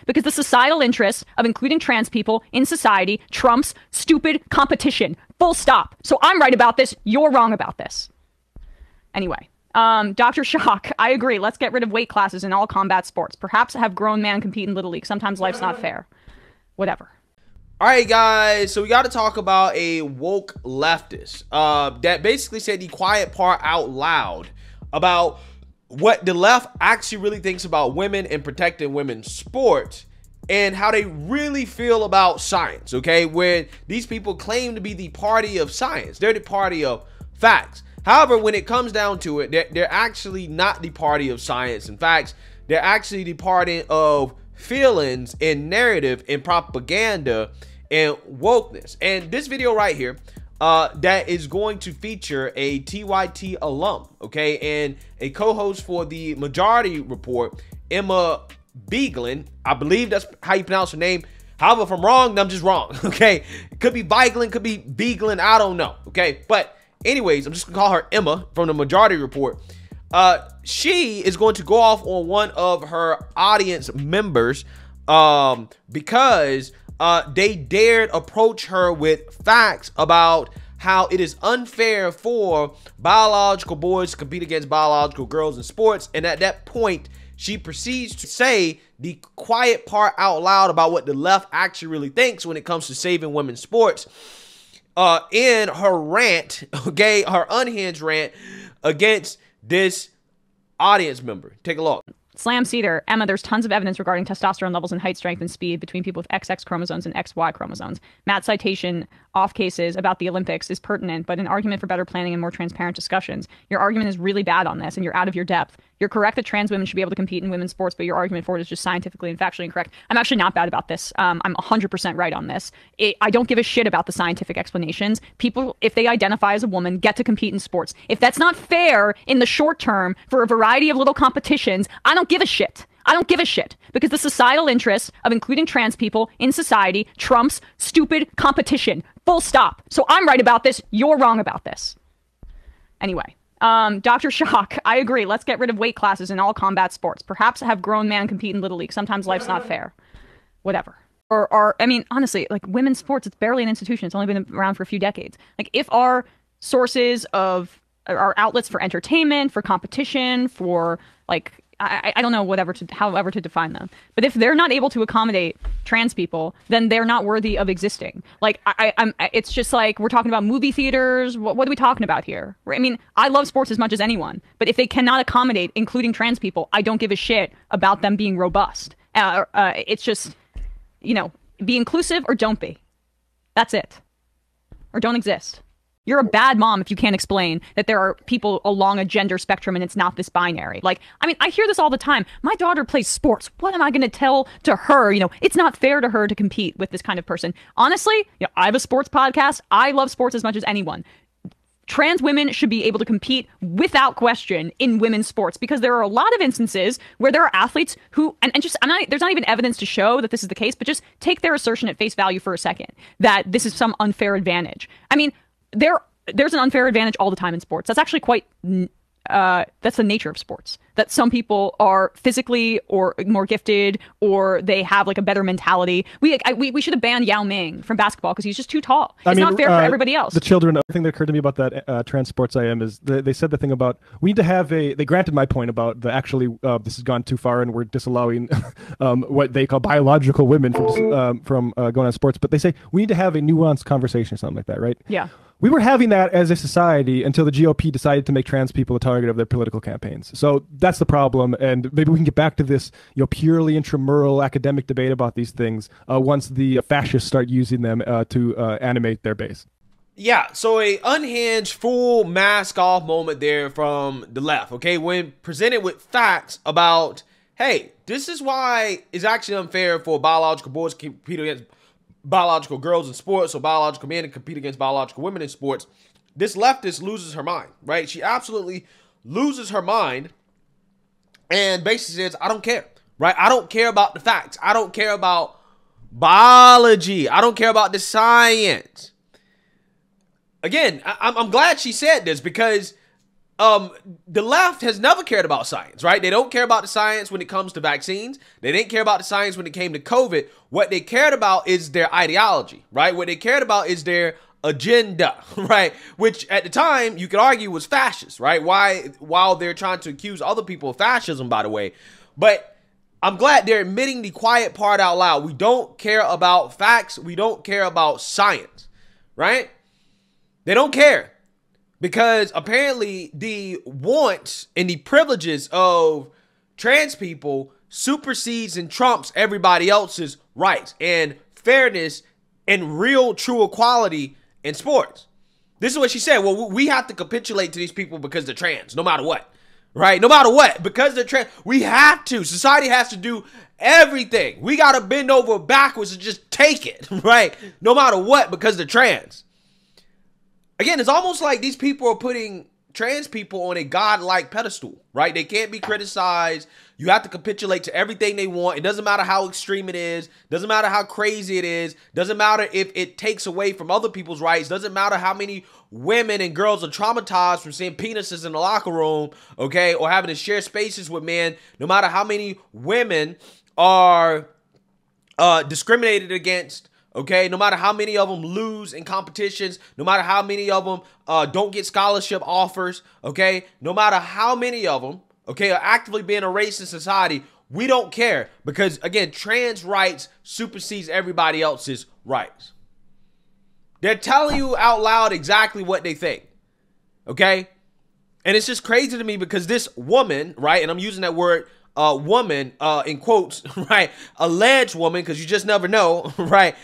because the societal interest of including trans people in society trumps stupid competition. Full stop. So I'm right about this. You're wrong about this. Anyway, Dr. Shock, I agree. Let's get rid of weight classes in all combat sports. Perhaps have grown man compete in Little League. Sometimes life's not fair. Whatever. All right, guys, so we got to talk about a woke leftist that basically said the quiet part out loud about what the left actually really thinks about women and protecting women's sports and how they really feel about science, okay? Where these people claim to be the party of science. They're the party of facts. However, when it comes down to it, they're actually not the party of science and facts. They're actually the party of feelings and narrative and propaganda and wokeness. And this video right here that is going to feature a TYT alum, okay, and a co-host for the Majority Report, Emma Vigeland. I believe that's how you pronounce her name. However, if I'm wrong, I'm just wrong, okay? It could be Vigeland, could be Vigeland, I don't know, okay? But anyways, I'm just gonna call her Emma from the Majority Report. She is going to go off on one of her audience members because they dared approach her with facts about how it is unfair for biological boys to compete against biological girls in sports. And at that point, she proceeds to say the quiet part out loud about what the left actually really thinks when it comes to saving women's sports. In her rant, okay, her unhinged rant against this audience member. Take a look. Slam Cedar, Emma, there's tons of evidence regarding testosterone levels in height, strength, and speed between people with XX chromosomes and XY chromosomes. Matt's citation off cases about the Olympics is pertinent, but an argument for better planning and more transparent discussions. Your argument is really bad on this, and you're out of your depth. You're correct that trans women should be able to compete in women's sports, but your argument for it is just scientifically and factually incorrect. I'm actually not bad about this. I'm 100% right on this. I don't give a shit about the scientific explanations. People, if they identify as a woman, get to compete in sports. If that's not fair in the short term for a variety of little competitions, I don't give a shit. I don't give a shit because the societal interest of including trans people in society trumps stupid competition. Full stop. So I'm right about this. You're wrong about this. Anyway. Dr. Shock, I agree. Let's get rid of weight classes in all combat sports. Perhaps have grown man compete in Little League. Sometimes life's not fair. Whatever. Or I mean, honestly, like women's sports, it's barely an institution. It's only been around for a few decades. Like if our sources of our outlets for entertainment, for competition, for like, I don't know, however to define them. But if they're not able to accommodate trans people, then they're not worthy of existing. Like, it's just like we're talking about movie theaters. What are we talking about here? I mean, I love sports as much as anyone, but if they cannot accommodate, including trans people, I don't give a shit about them being robust. It's just, you know, be inclusive or don't be. That's it. Or don't exist. You're a bad mom if you can't explain that there are people along a gender spectrum and it's not this binary. Like, I mean, I hear this all the time. My daughter plays sports. What am I going to tell to her? You know, it's not fair to her to compete with this kind of person. Honestly, you know, I have a sports podcast. I love sports as much as anyone. Trans women should be able to compete without question in women's sports because there are a lot of instances where there are athletes who, there's not even evidence to show that this is the case, but just take their assertion at face value for a second that this is some unfair advantage. I mean, there's an unfair advantage all the time in sports. That's actually quite, that's the nature of sports. That some people are physically or more gifted or they have like a better mentality. We should have banned Yao Ming from basketball because he's just too tall. It's not fair for everybody else. The children, the thing that occurred to me about that trans sports IM is they said the thing about we need to have they granted my point about the actually this has gone too far and we're disallowing what they call biological women from going on sports, but they say we need to have a nuanced conversation or something like that, right? Yeah. We were having that as a society until the GOP decided to make trans people a target of their political campaigns. So that's the problem, and maybe we can get back to this, you know, purely intramural academic debate about these things once the fascists start using them to animate their base. Yeah, so a unhinged, full mask off moment there from the left, okay? When presented with facts about, hey, this is why it's actually unfair for biological boys to compete against biological girls in sports or biological men to compete against biological women in sports, this leftist loses her mind, right? She absolutely loses her mind and basically says, I don't care, right? I don't care about the facts. I don't care about biology. I don't care about the science. Again, I'm glad she said this because the left has never cared about science, right? They don't care about the science when it comes to vaccines. They didn't care about the science when it came to COVID. What they cared about is their ideology, right? What they cared about is their agenda, right? Which at the time you could argue was fascist, right? While they're trying to accuse other people of fascism, by the way. But I'm glad they're admitting the quiet part out loud. We don't care about facts. We don't care about science, right? They don't care. Because apparently the wants and the privileges of trans people supersedes and trumps everybody else's rights and fairness and real true equality in sports. This is what she said. Well, we have to capitulate to these people because they're trans, no matter what. Right? No matter what. Because they're trans. We have to. Society has to do everything. We got to bend over backwards and just take it. Right? No matter what, because they're trans. Again, it's almost like these people are putting trans people on a godlike pedestal, right? They can't be criticized. You have to capitulate to everything they want. It doesn't matter how extreme it is. Doesn't matter how crazy it is. Doesn't matter if it takes away from other people's rights. Doesn't matter how many women and girls are traumatized from seeing penises in the locker room, okay, or having to share spaces with men. No matter how many women are discriminated against. Okay, no matter how many of them lose in competitions, no matter how many of them don't get scholarship offers, okay, no matter how many of them, okay, are actively being erased in society, we don't care because, again, trans rights supersedes everybody else's rights. They're telling you out loud exactly what they think, okay? And it's just crazy to me because this woman, right, and I'm using that word woman, in quotes, right? Alleged woman, because you just never know, right?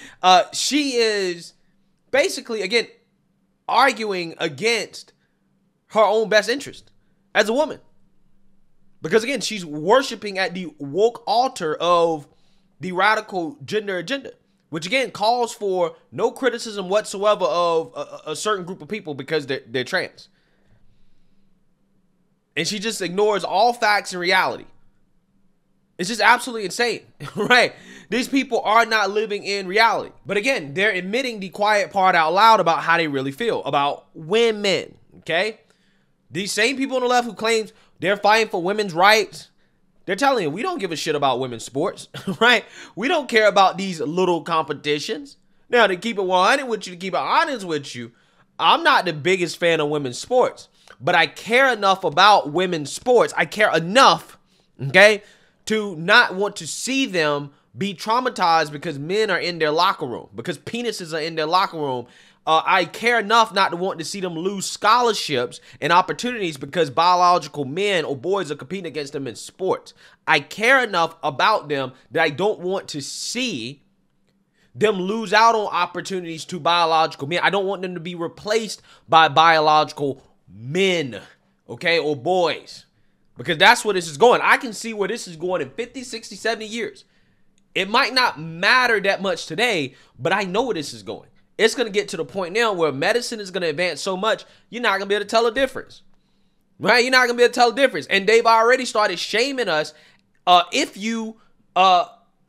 She is basically, again, arguing against her own best interest as a woman. Because, again, she's worshiping at the woke altar of the radical gender agenda, which, again, calls for no criticism whatsoever of a certain group of people because they're trans. And she just ignores all facts and reality. It's just absolutely insane, right? These people are not living in reality. But again, they're admitting the quiet part out loud about how they really feel about women, okay? These same people on the left who claims they're fighting for women's rights, they're telling you, we don't give a shit about women's sports, right? We don't care about these little competitions. Now, to keep it 100 with you, to keep it honest with you, I'm not the biggest fan of women's sports, but I care enough about women's sports. I care enough, okay, to not want to see them be traumatized because men are in their locker room, because penises are in their locker room. I care enough not to want to see them lose scholarships and opportunities because biological men or boys are competing against them in sports. I care enough about them that I don't want to see them lose out on opportunities to biological men. I don't want them to be replaced by biological men, okay, or boys. Because that's where this is going. I can see where this is going in 50, 60, 70 years. It might not matter that much today, but I know where this is going. It's going to get to the point now where medicine is going to advance so much, you're not going to be able to tell a difference. Right? You're not going to be able to tell a difference. And they've already started shaming us if you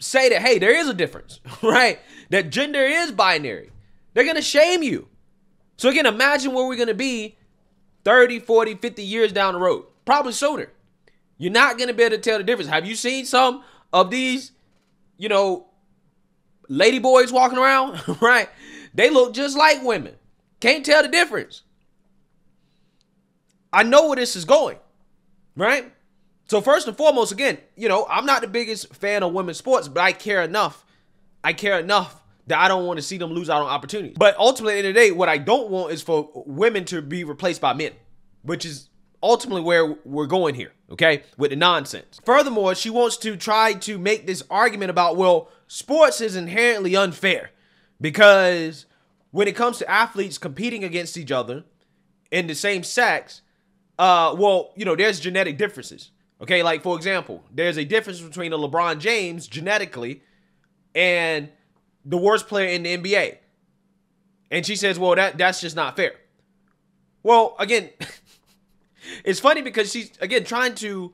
say that, hey, there is a difference, right? That gender is binary. They're going to shame you. So again, imagine where we're going to be 30, 40, 50 years down the road. Probably sooner. You're not going to be able to tell the difference. Have you seen some of these, lady boys walking around, right? They look just like women. Can't tell the difference. I know where this is going, right? So first and foremost, again, I'm not the biggest fan of women's sports, but I care enough. I care enough that I don't want to see them lose out on opportunities. But ultimately, at the end of the day, what I don't want is for women to be replaced by men, which is ultimately where we're going here, okay, with the nonsense. Furthermore, she wants to try to make this argument about, well, sports is inherently unfair because when it comes to athletes competing against each other in the same sex, there's genetic differences, okay? Like, for example, there's a difference between a LeBron James genetically and the worst player in the NBA. And she says, well, that's just not fair. Well, again, it's funny because she's, again, trying to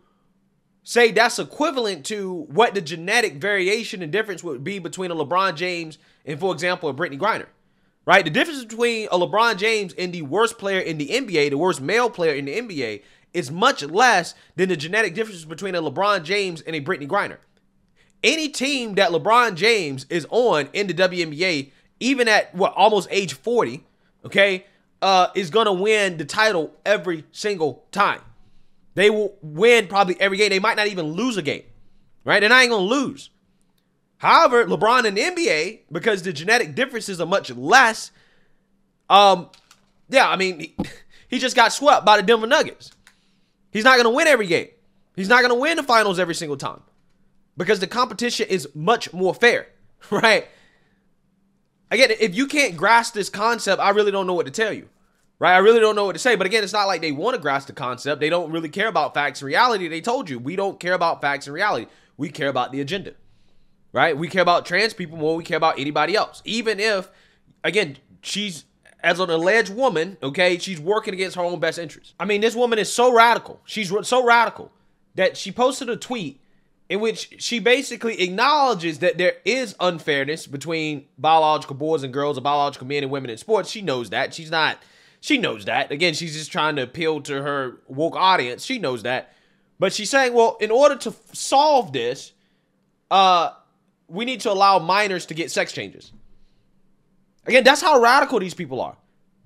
say that's equivalent to what the genetic variation and difference would be between a LeBron James and, for example, a Brittany Griner. right? The difference between a LeBron James and the worst player in the NBA, the worst male player in the NBA, is much less than the genetic difference between a LeBron James and a Brittany Griner. Any team that LeBron James is on in the WNBA, even at almost age 40, okay, is gonna win the title every single time. They will win probably every game. They might not even lose a game, right? They're not even gonna lose. However, LeBron in the NBA, because the genetic differences are much less, yeah, I mean, he just got swept by the Denver Nuggets. He's not gonna win every game. He's not gonna win the finals every single time because the competition is much more fair, right? Again, if you can't grasp this concept, I really don't know what to tell you, right? I really don't know what to say. But again, it's not like they want to grasp the concept. They don't really care about facts and reality. They told you, we don't care about facts and reality. We care about the agenda, right? We care about trans people more than we care about anybody else. Even if, again, she's, as an alleged woman, okay, she's working against her own best interest. I mean, this woman is so radical. She's so radical that she posted a tweet in which she basically acknowledges that there is unfairness between biological boys and girls, or biological men and women in sports. She knows that. She knows that. Again, she's just trying to appeal to her woke audience. She knows that. But she's saying, well, in order to solve this, we need to allow minors to get sex changes. Again, that's how radical these people are.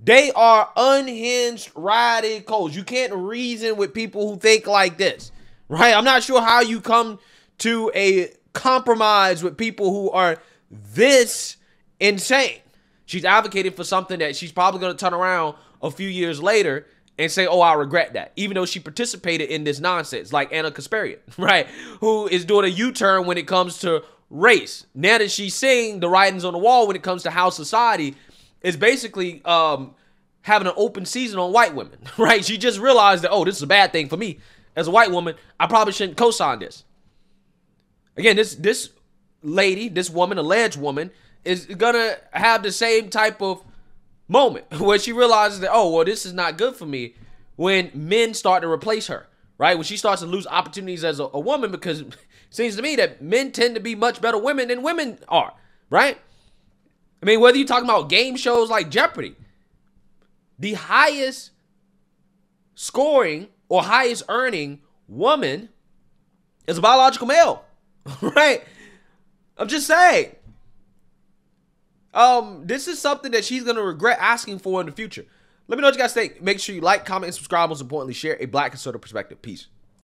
They are unhinged radicals. You can't reason with people who think like this, right? I'm not sure how you come to a compromise with people who are this insane. She's advocating for something that she's probably going to turn around a few years later and say, oh, I regret that. Even though she participated in this nonsense, like Anna Kasparian, right? Who is doing a U-turn when it comes to race. Now that she's seeing the writings on the wall when it comes to how society is basically having an open season on white women, right? She just realized that, oh, this is a bad thing for me. As a white woman, I probably shouldn't co-sign this. Again, this lady, this woman, alleged woman, is gonna have the same type of moment where she realizes that, oh, well, this is not good for me when men start to replace her, right? When she starts to lose opportunities as a woman, because it seems to me that men tend to be much better women than women are, right? I mean, whether you're talking about game shows like Jeopardy, the highest scoring or highest earning woman is a biological male, right? I'm just saying. This is something that she's going to regret asking for in the future. Let me know what you guys think. Make sure you like, comment, and subscribe. Most importantly, share a Black conservative perspective. Peace.